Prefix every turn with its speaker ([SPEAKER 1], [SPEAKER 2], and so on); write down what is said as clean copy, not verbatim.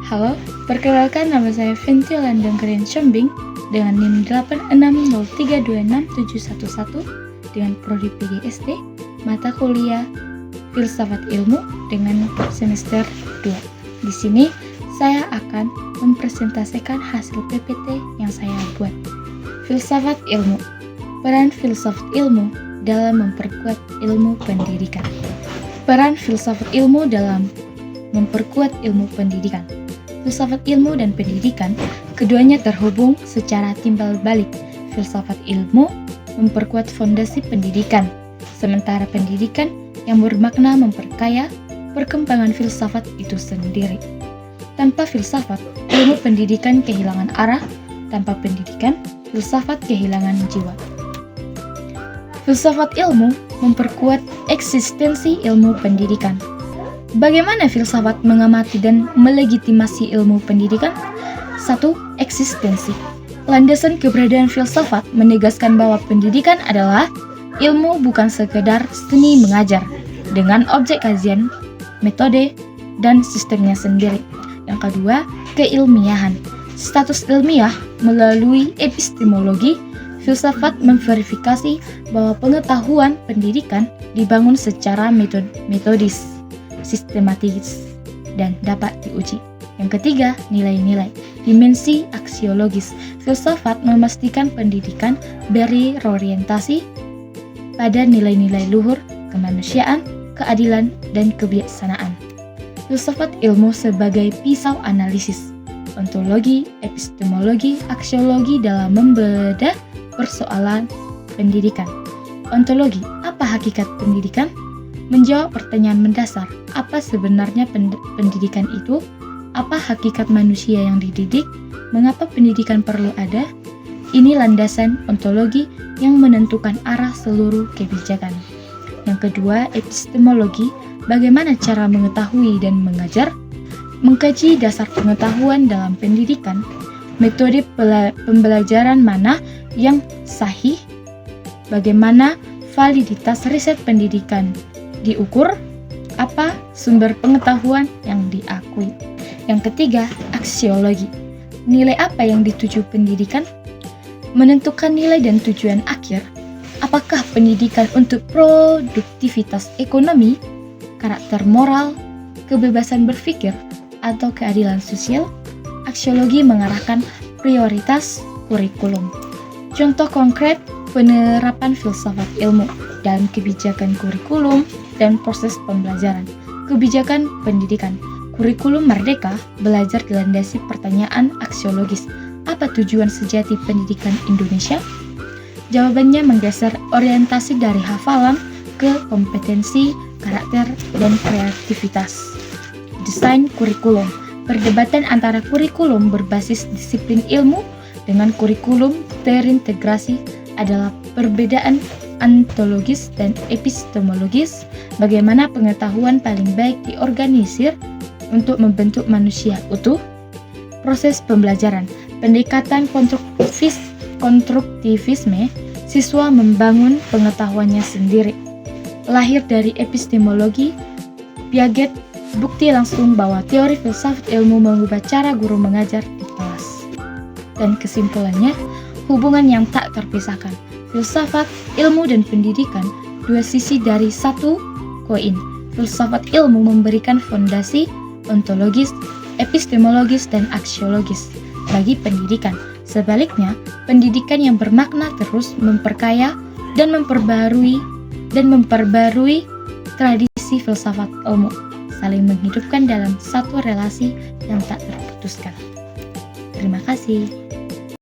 [SPEAKER 1] Halo, perkenalkan nama saya Fenty Landeng Keren Syembing dengan NIM 8603267111 dengan Prodi PGSD, mata kuliah Filsafat Ilmu dengan semester 2. Di sini saya akan mempresentasikan hasil PPT yang saya buat. Filsafat Ilmu. Peran filsafat ilmu dalam memperkuat ilmu pendidikan. Peran filsafat ilmu dalam memperkuat ilmu pendidikan. Filsafat ilmu dan pendidikan, keduanya terhubung secara timbal balik. Filsafat ilmu memperkuat fondasi pendidikan, sementara pendidikan yang bermakna memperkaya perkembangan filsafat itu sendiri. Tanpa filsafat, ilmu pendidikan kehilangan arah. Tanpa pendidikan, filsafat kehilangan jiwa. Filsafat ilmu memperkuat eksistensi ilmu pendidikan. Bagaimana filsafat mengamati dan melegitimasi ilmu pendidikan? 1. Eksistensi. Landasan keberadaan filsafat menegaskan bahwa pendidikan adalah ilmu bukan sekedar seni mengajar, dengan objek kajian, metode, dan sistemnya sendiri. Yang kedua, keilmiahan. Status ilmiah melalui epistemologi, filsafat memverifikasi bahwa pengetahuan pendidikan dibangun secara metodis, sistematis, dan dapat diuji. Yang ketiga, nilai-nilai. Dimensi aksiologis. Filsafat memastikan pendidikan berorientasi pada nilai-nilai luhur, kemanusiaan, keadilan, dan kebijaksanaan. Filsafat ilmu sebagai pisau analisis. Ontologi, epistemologi, aksiologi dalam membedah persoalan pendidikan. Ontologi, apa hakikat pendidikan? Menjawab pertanyaan mendasar, apa sebenarnya pendidikan itu? Apa hakikat manusia yang dididik? Mengapa pendidikan perlu ada? Ini landasan ontologi yang menentukan arah seluruh kebijakan. Yang kedua, epistemologi, bagaimana cara mengetahui dan mengajar? Mengkaji dasar pengetahuan dalam pendidikan, metode pembelajaran mana yang sahih, bagaimana validitas riset pendidikan diukur, apa sumber pengetahuan yang diakui. Yang ketiga, aksiologi. Nilai apa yang dituju pendidikan? Menentukan nilai dan tujuan akhir. Apakah pendidikan untuk produktivitas ekonomi, karakter moral, kebebasan berpikir, atau keadilan sosial? Aksiologi mengarahkan prioritas kurikulum. Contoh konkret penerapan filsafat ilmu dalam kebijakan kurikulum dan proses pembelajaran. Kebijakan pendidikan. Kurikulum merdeka belajar dilandasi pertanyaan aksiologis. Apa tujuan sejati pendidikan Indonesia? Jawabannya menggeser orientasi dari hafalan ke kompetensi, karakter, dan kreativitas. Desain kurikulum. Perdebatan antara kurikulum berbasis disiplin ilmu dengan kurikulum terintegrasi adalah perbedaan ontologis dan epistemologis. Bagaimana pengetahuan paling baik diorganisir untuk membentuk manusia utuh. Proses pembelajaran. Pendekatan konstruktivisme, siswa membangun pengetahuannya sendiri. Lahir dari epistemologi, Piaget bukti langsung bahwa teori filsafat ilmu mengubah cara guru mengajar di kelas. Dan kesimpulannya, hubungan yang tak terpisahkan. Filsafat, ilmu, dan pendidikan, dua sisi dari satu koin. Filsafat ilmu memberikan fondasi ontologis, epistemologis, dan aksiologis bagi pendidikan. Sebaliknya, pendidikan yang bermakna terus memperkaya dan memperbarui tradisi filsafat ilmu, saling menghidupkan dalam satu relasi yang tak terputuskan. Terima kasih.